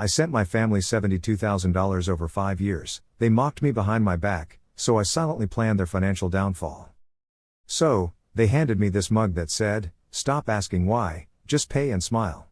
I sent my family $72,000 over 5 years, they mocked me behind my back, so I silently planned their financial downfall. So, they handed me this mug that said, "Stop asking why, just pay and smile."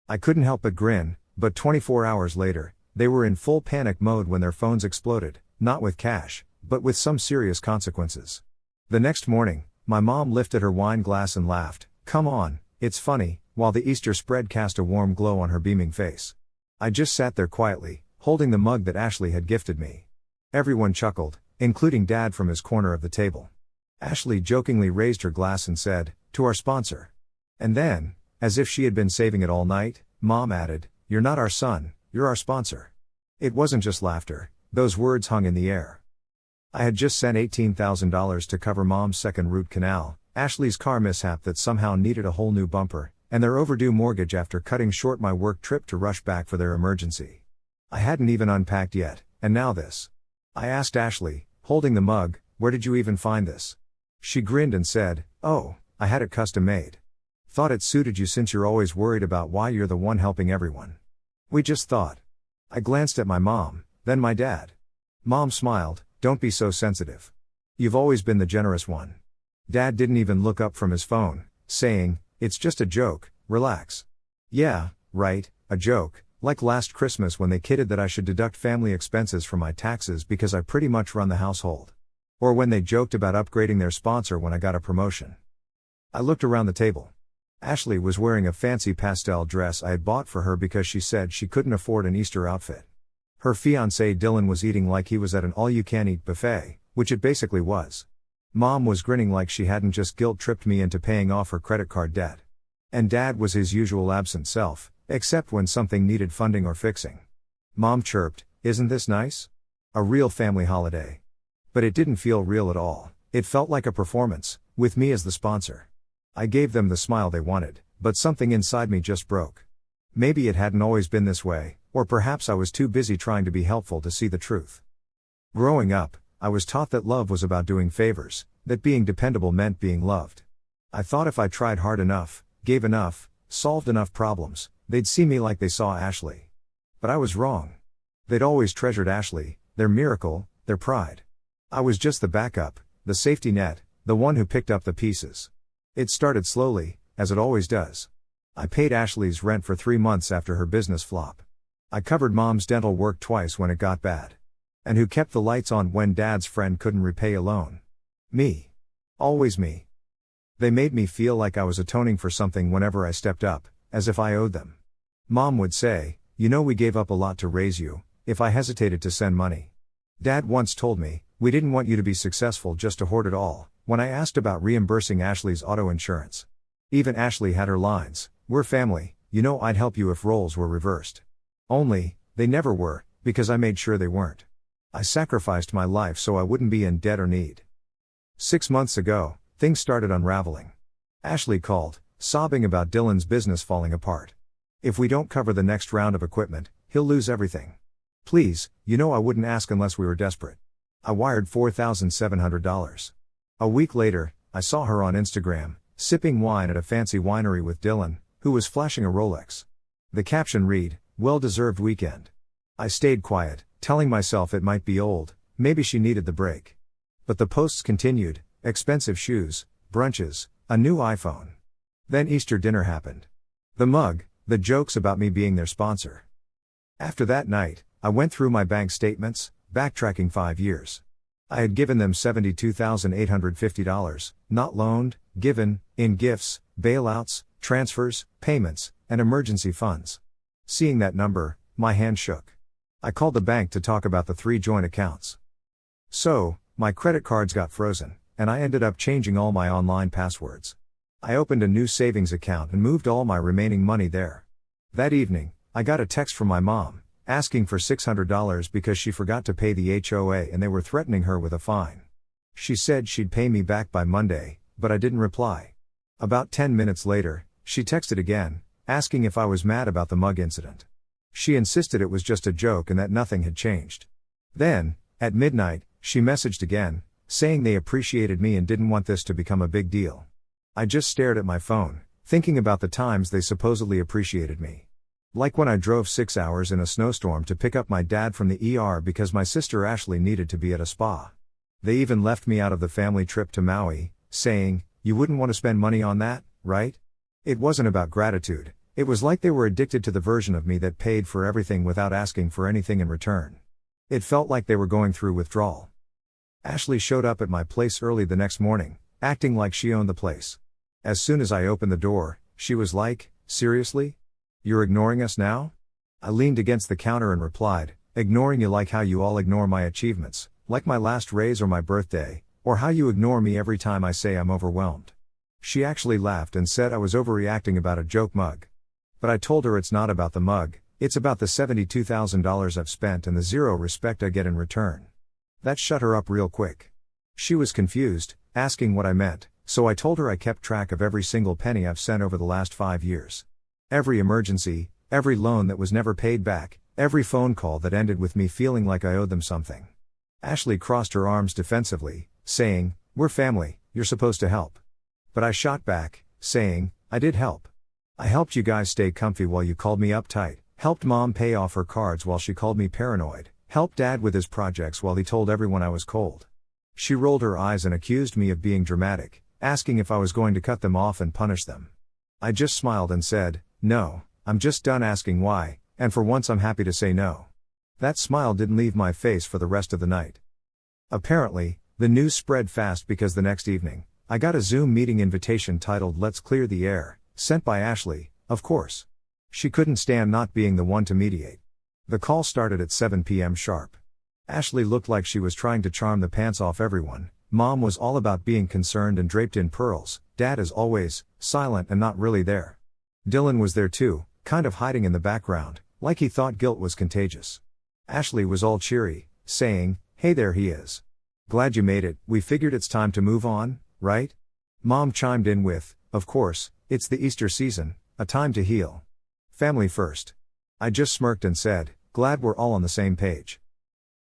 I couldn't help but grin, but 24 hours later, they were in full panic mode when their phones exploded, not with cash, but with some serious consequences. The next morning, my mom lifted her wine glass and laughed, "Come on, it's funny," while the Easter spread cast a warm glow on her beaming face. I just sat there quietly, holding the mug that Ashley had gifted me. Everyone chuckled, including Dad from his corner of the table. Ashley jokingly raised her glass and said, "To our sponsor." And then, as if she had been saving it all night, Mom added, "You're not our son, you're our sponsor." It wasn't just laughter, those words hung in the air. I had just sent $18,000 to cover Mom's second root canal, Ashley's car mishap that somehow needed a whole new bumper, and their overdue mortgage after cutting short my work trip to rush back for their emergency. I hadn't even unpacked yet, and now this. I asked Ashley, holding the mug, "Where did you even find this?" She grinned and said, "Oh, I had it custom made. Thought it suited you since you're always worried about why you're the one helping everyone." We just thought. I glanced at my mom, then my dad. Mom smiled, "Don't be so sensitive. You've always been the generous one." Dad didn't even look up from his phone, saying, "It's just a joke, relax." Yeah, right, a joke, like last Christmas when they kidded that I should deduct family expenses from my taxes because I pretty much run the household. Or when they joked about upgrading their sponsor when I got a promotion. I looked around the table. Ashley was wearing a fancy pastel dress I had bought for her because she said she couldn't afford an Easter outfit. Her fiancé Dylan was eating like he was at an all-you-can-eat buffet, which it basically was. Mom was grinning like she hadn't just guilt-tripped me into paying off her credit card debt. And Dad was his usual absent self, except when something needed funding or fixing. Mom chirped, "Isn't this nice? A real family holiday." But it didn't feel real at all, it felt like a performance, with me as the sponsor. I gave them the smile they wanted, but something inside me just broke. Maybe it hadn't always been this way, or perhaps I was too busy trying to be helpful to see the truth. Growing up, I was taught that love was about doing favors, that being dependable meant being loved. I thought if I tried hard enough, gave enough, solved enough problems, they'd see me like they saw Ashley. But I was wrong. They'd always treasured Ashley, their miracle, their pride. I was just the backup, the safety net, the one who picked up the pieces. It started slowly, as it always does. I paid Ashley's rent for 3 months after her business flop. I covered Mom's dental work twice when it got bad. And who kept the lights on when Dad's friend couldn't repay a loan? Me. Always me. They made me feel like I was atoning for something whenever I stepped up, as if I owed them. Mom would say, "You know we gave up a lot to raise you," if I hesitated to send money. Dad once told me, "We didn't want you to be successful just to hoard it all," when I asked about reimbursing Ashley's auto insurance. Even Ashley had her lines, "We're family, you know I'd help you if roles were reversed." Only, they never were, because I made sure they weren't. I sacrificed my life so I wouldn't be in debt or need. 6 months ago, things started unraveling. Ashley called, sobbing about Dylan's business falling apart. "If we don't cover the next round of equipment, he'll lose everything. Please, you know I wouldn't ask unless we were desperate." I wired $4,700. A week later, I saw her on Instagram, sipping wine at a fancy winery with Dylan, who was flashing a Rolex. The caption read, "Well-deserved weekend." I stayed quiet, telling myself it might be old, maybe she needed the break. But the posts continued, expensive shoes, brunches, a new iPhone. Then Easter dinner happened. The mug, the jokes about me being their sponsor. After that night, I went through my bank statements, backtracking 5 years. I had given them $72,850, not loaned, given, in gifts, bailouts, transfers, payments, and emergency funds. Seeing that number, my hand shook. I called the bank to talk about the 3 joint accounts. So, my credit cards got frozen, and I ended up changing all my online passwords. I opened a new savings account and moved all my remaining money there. That evening, I got a text from my mom, asking for $600 because she forgot to pay the HOA and they were threatening her with a fine. She said she'd pay me back by Monday, but I didn't reply. About 10 minutes later, she texted again, asking if I was mad about the mug incident. She insisted it was just a joke and that nothing had changed. Then, at midnight, she messaged again, saying they appreciated me and didn't want this to become a big deal. I just stared at my phone, thinking about the times they supposedly appreciated me. Like when I drove 6 hours in a snowstorm to pick up my dad from the ER because my sister Ashley needed to be at a spa. They even left me out of the family trip to Maui, saying, "You wouldn't want to spend money on that, right?" It wasn't about gratitude, it was like they were addicted to the version of me that paid for everything without asking for anything in return. It felt like they were going through withdrawal. Ashley showed up at my place early the next morning, acting like she owned the place. As soon as I opened the door, she was like, "Seriously? You're ignoring us now?" I leaned against the counter and replied, "Ignoring you like how you all ignore my achievements, like my last raise or my birthday, or how you ignore me every time I say I'm overwhelmed." She actually laughed and said I was overreacting about a joke mug. But I told her it's not about the mug, it's about the $72,000 I've spent and the zero respect I get in return. That shut her up real quick. She was confused, asking what I meant, so I told her I kept track of every single penny I've sent over the last 5 years. Every emergency, every loan that was never paid back, every phone call that ended with me feeling like I owed them something. Ashley crossed her arms defensively, saying, "We're family, you're supposed to help." But I shot back, saying, "I did help. I helped you guys stay comfy while you called me uptight, helped mom pay off her cards while she called me paranoid, helped dad with his projects while he told everyone I was cold." She rolled her eyes and accused me of being dramatic, asking if I was going to cut them off and punish them. I just smiled and said, "No, I'm just done asking why, and for once I'm happy to say no." That smile didn't leave my face for the rest of the night. Apparently, the news spread fast because the next evening, I got a Zoom meeting invitation titled "Let's Clear the Air," sent by Ashley, of course. She couldn't stand not being the one to mediate. The call started at 7 p.m. sharp. Ashley looked like she was trying to charm the pants off everyone. Mom was all about being concerned and draped in pearls. Dad, as always, silent and not really there. Dylan was there too, kind of hiding in the background, like he thought guilt was contagious. Ashley was all cheery, saying, "Hey, there he is. Glad you made it, we figured it's time to move on, right?" Mom chimed in with, "Of course, it's the Easter season, a time to heal. Family first." I just smirked and said, "Glad we're all on the same page."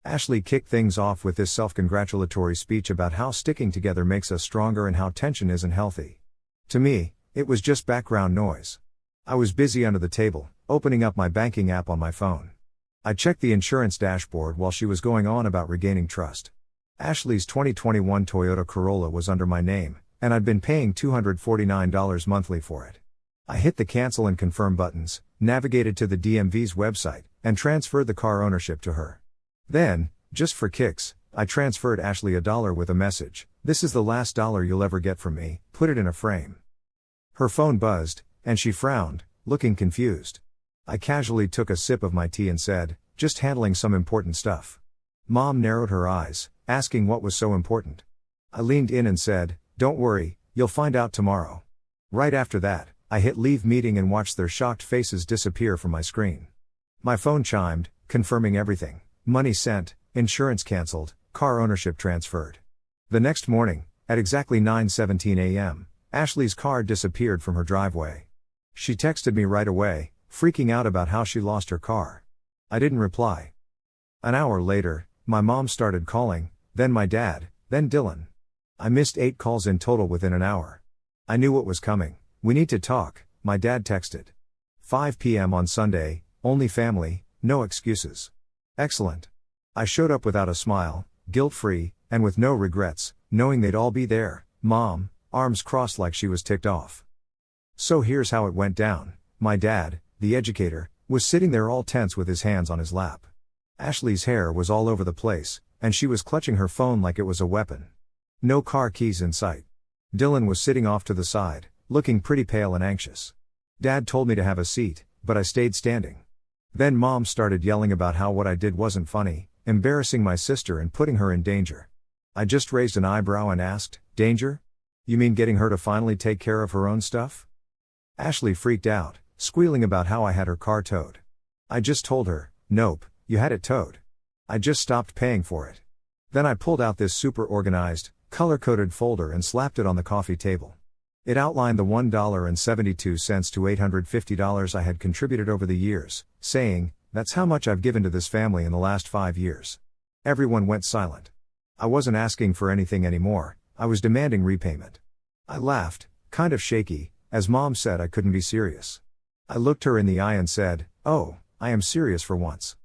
Ashley kicked things off with this self-congratulatory speech about how sticking together makes us stronger and how tension isn't healthy. To me, it was just background noise. I was busy under the table, opening up my banking app on my phone. I checked the insurance dashboard while she was going on about regaining trust. Ashley's 2021 Toyota Corolla was under my name, and I'd been paying $249 monthly for it. I hit the cancel and confirm buttons, navigated to the DMV's website, and transferred the car ownership to her. Then, just for kicks, I transferred Ashley $1 with a message, "This is the last dollar you'll ever get from me, put it in a frame." Her phone buzzed, and she frowned, looking confused. I casually took a sip of my tea and said, "Just handling some important stuff." Mom narrowed her eyes, asking what was so important. I leaned in and said, "Don't worry, you'll find out tomorrow." Right after that, I hit leave meeting and watched their shocked faces disappear from my screen. My phone chimed, confirming everything. Money sent, insurance canceled, car ownership transferred. The next morning, at exactly 9:17 a.m., Ashley's car disappeared from her driveway. She texted me right away, freaking out about how she lost her car. I didn't reply. An hour later, my mom started calling, then my dad, then Dylan. I missed 8 calls in total within an hour. I knew what was coming. "We need to talk," my dad texted. 5 p.m. on Sunday, only family, no excuses. Excellent. I showed up without a smile, guilt-free, and with no regrets, knowing they'd all be there. Mom, arms crossed like she was ticked off. So here's how it went down. My dad, the educator, was sitting there all tense with his hands on his lap. Ashley's hair was all over the place, and she was clutching her phone like it was a weapon. No car keys in sight. Dylan was sitting off to the side, looking pretty pale and anxious. Dad told me to have a seat, but I stayed standing. Then Mom started yelling about how what I did wasn't funny, embarrassing my sister and putting her in danger. I just raised an eyebrow and asked, "Danger? You mean getting her to finally take care of her own stuff?" Ashley freaked out, squealing about how I had her car towed. I just told her, "Nope, you had it towed. I just stopped paying for it." Then I pulled out this super organized, color-coded folder and slapped it on the coffee table. It outlined the $1.72 to $850 I had contributed over the years, saying, "That's how much I've given to this family in the last 5 years." Everyone went silent. I wasn't asking for anything anymore, I was demanding repayment. I laughed, kind of shaky, as Mom said I couldn't be serious. I looked her in the eye and said, "Oh, I am serious for once."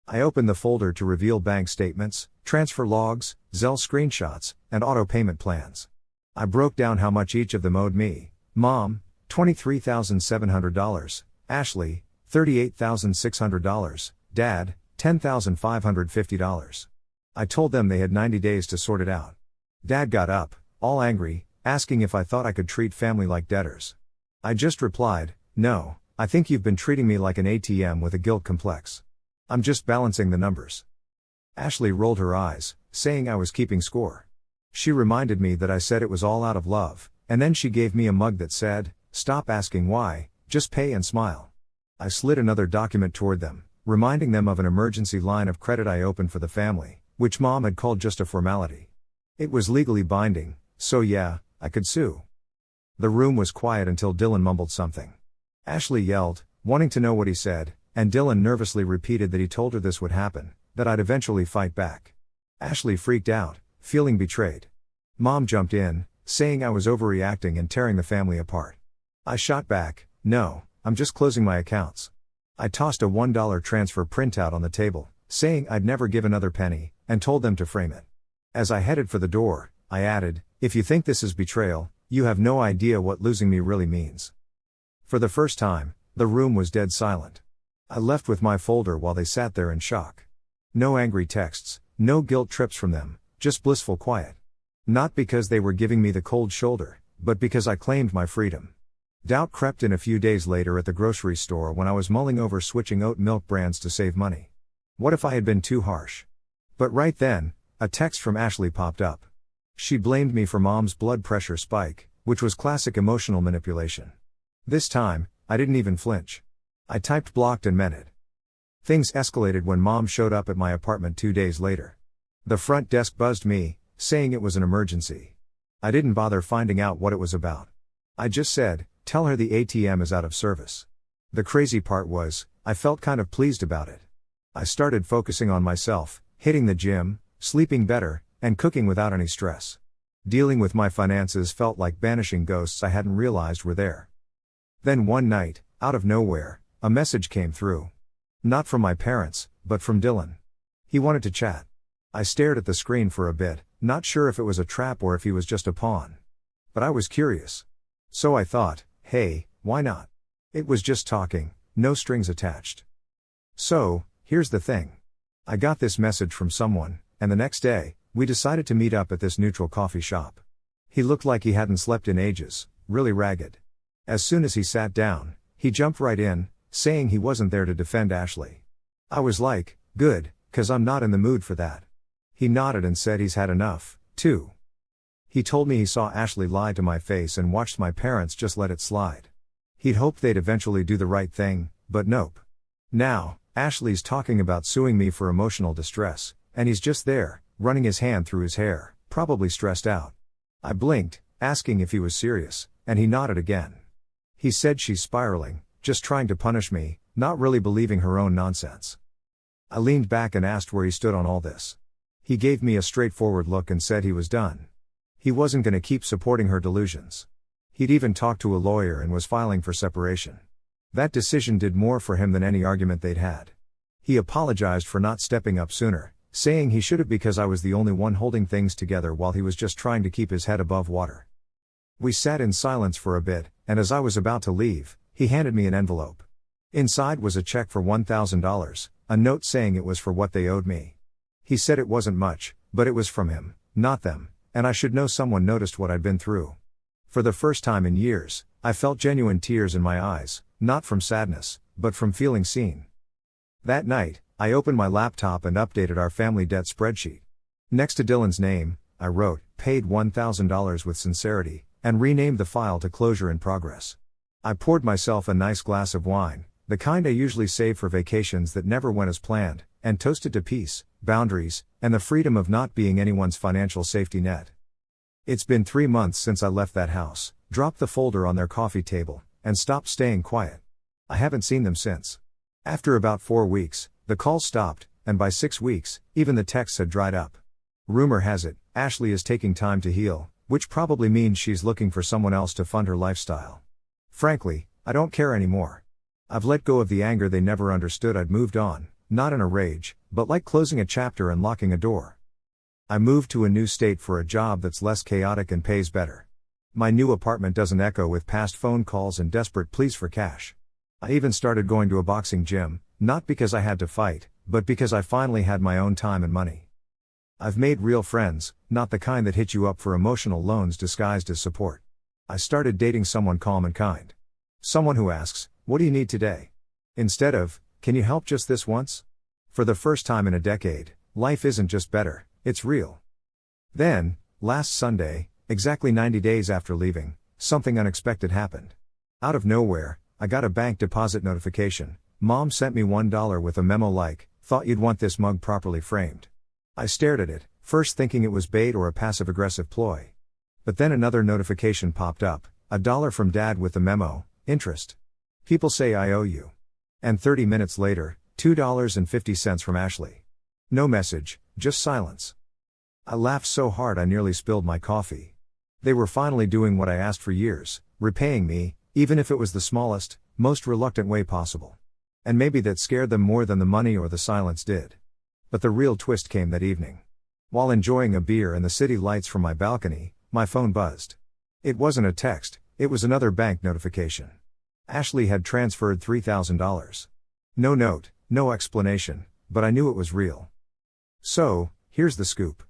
I opened the folder to reveal bank statements, transfer logs, Zelle screenshots, and auto payment plans. I broke down how much each of them owed me. Mom, $23,700, Ashley, $38,600, Dad, $10,550. I told them they had 90 days to sort it out. Dad got up, all angry, asking if I thought I could treat family like debtors. I just replied, "No, I think you've been treating me like an ATM with a guilt complex. I'm just balancing the numbers." Ashley rolled her eyes, saying I was keeping score. She reminded me that I said it was all out of love, and then she gave me a mug that said, "Stop asking why, just pay and smile." I slid another document toward them, reminding them of an emergency line of credit I opened for the family, which Mom had called just a formality. It was legally binding, so yeah, I could sue. The room was quiet until Dylan mumbled something. Ashley yelled, wanting to know what he said, and Dylan nervously repeated that he told her this would happen, that I'd eventually fight back. Ashley freaked out, feeling betrayed. Mom jumped in, saying I was overreacting and tearing the family apart. I shot back, "No, I'm just closing my accounts." I tossed a $1 transfer printout on the table, saying I'd never give another penny, and told them to frame it. As I headed for the door, I added, "If you think this is betrayal, you have no idea what losing me really means." For the first time, the room was dead silent. I left with my folder while they sat there in shock. No angry texts, no guilt trips from them, just blissful quiet. Not because they were giving me the cold shoulder, but because I claimed my freedom. Doubt crept in a few days later at the grocery store when I was mulling over switching oat milk brands to save money. What if I had been too harsh? But right then, a text from Ashley popped up. She blamed me for Mom's blood pressure spike, which was classic emotional manipulation. This time, I didn't even flinch. I typed blocked and meant it. Things escalated when Mom showed up at my apartment 2 days later. The front desk buzzed me, saying it was an emergency. I didn't bother finding out what it was about. I just said, "Tell her the ATM is out of service." The crazy part was, I felt kind of pleased about it. I started focusing on myself, hitting the gym, sleeping better, and cooking without any stress. Dealing with my finances felt like banishing ghosts I hadn't realized were there. Then one night, out of nowhere, a message came through. Not from my parents, but from Dylan. He wanted to chat. I stared at the screen for a bit, not sure if it was a trap or if he was just a pawn. But I was curious. So I thought, hey, why not? It was just talking, no strings attached. So, here's the thing. I got this message from someone, and the next day, we decided to meet up at this neutral coffee shop. He looked like he hadn't slept in ages, really ragged. As soon as he sat down, he jumped right in, saying he wasn't there to defend Ashley. I was like, good, 'cause I'm not in the mood for that. He nodded and said he's had enough, too. He told me he saw Ashley lie to my face and watched my parents just let it slide. He'd hoped they'd eventually do the right thing, but nope. Now, Ashley's talking about suing me for emotional distress, and he's just there, running his hand through his hair, probably stressed out. I blinked, asking if he was serious, and he nodded again. He said she's spiraling, just trying to punish me, not really believing her own nonsense. I leaned back and asked where he stood on all this. He gave me a straightforward look and said he was done. He wasn't going to keep supporting her delusions. He'd even talked to a lawyer and was filing for separation. That decision did more for him than any argument they'd had. He apologized for not stepping up sooner, saying he should have because I was the only one holding things together while he was just trying to keep his head above water. We sat in silence for a bit, and as I was about to leave, he handed me an envelope. Inside was a check for $1,000, a note saying it was for what they owed me. He said it wasn't much, but it was from him, not them, and I should know someone noticed what I'd been through. For the first time in years, I felt genuine tears in my eyes, not from sadness, but from feeling seen. That night, I opened my laptop and updated our family debt spreadsheet. Next to Dylan's name, I wrote, paid $1,000 with sincerity, and renamed the file to Closure in Progress. I poured myself a nice glass of wine, the kind I usually save for vacations that never went as planned, and toasted to peace, boundaries, and the freedom of not being anyone's financial safety net. It's been 3 months since I left that house, dropped the folder on their coffee table, and stopped staying quiet. I haven't seen them since. After about 4 weeks, the calls stopped, and by 6 weeks, even the texts had dried up. Rumor has it, Ashley is taking time to heal, which probably means she's looking for someone else to fund her lifestyle. Frankly, I don't care anymore. I've let go of the anger they never understood. I'd moved on, not in a rage, but like closing a chapter and locking a door. I moved to a new state for a job that's less chaotic and pays better. My new apartment doesn't echo with past phone calls and desperate pleas for cash. I even started going to a boxing gym, not because I had to fight, but because I finally had my own time and money. I've made real friends, not the kind that hit you up for emotional loans disguised as support. I started dating someone calm and kind. Someone who asks, "What do you need today?" instead of, "Can you help just this once?" For the first time in a decade, life isn't just better, it's real. Then, last Sunday, exactly 90 days after leaving, something unexpected happened. Out of nowhere, I got a bank deposit notification. Mom sent me $1 with a memo like, "Thought you'd want this mug properly framed." I stared at it, first thinking it was bait or a passive-aggressive ploy. But then another notification popped up, $1 from Dad with the memo, "Interest. People say I owe you." And 30 minutes later, $2.50 from Ashley. No message, just silence. I laughed so hard I nearly spilled my coffee. They were finally doing what I asked for years, repaying me, even if it was the smallest, most reluctant way possible. And maybe that scared them more than the money or the silence did. But the real twist came that evening. While enjoying a beer and the city lights from my balcony, my phone buzzed. It wasn't a text, it was another bank notification. Ashley had transferred $3,000. No note, no explanation, but I knew it was real. So, here's the scoop.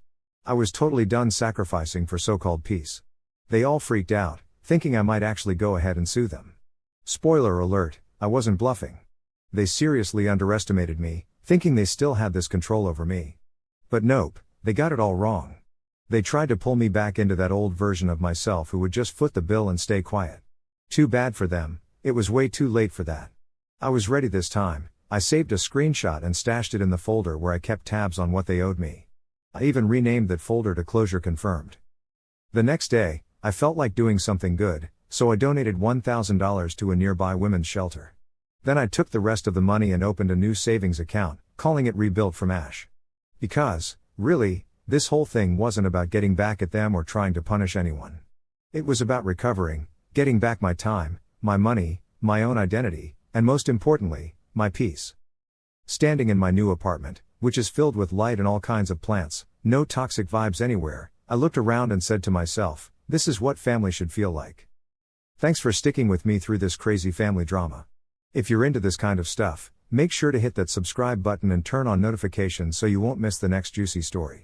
I was totally done sacrificing for so-called peace. They all freaked out, thinking I might actually go ahead and sue them. Spoiler alert, I wasn't bluffing. They seriously underestimated me, thinking they still had this control over me. But nope, they got it all wrong. They tried to pull me back into that old version of myself who would just foot the bill and stay quiet. Too bad for them, it was way too late for that. I was ready this time. I saved a screenshot and stashed it in the folder where I kept tabs on what they owed me. I even renamed that folder to Closure Confirmed. The next day, I felt like doing something good, so I donated $1,000 to a nearby women's shelter. Then I took the rest of the money and opened a new savings account, calling it Rebuilt from Ash. Because, really, this whole thing wasn't about getting back at them or trying to punish anyone. It was about recovering, getting back my time, my money, my own identity, and most importantly, my peace. Standing in my new apartment, which is filled with light and all kinds of plants, no toxic vibes anywhere, I looked around and said to myself, this is what family should feel like. Thanks for sticking with me through this crazy family drama. If you're into this kind of stuff, make sure to hit that subscribe button and turn on notifications so you won't miss the next juicy story.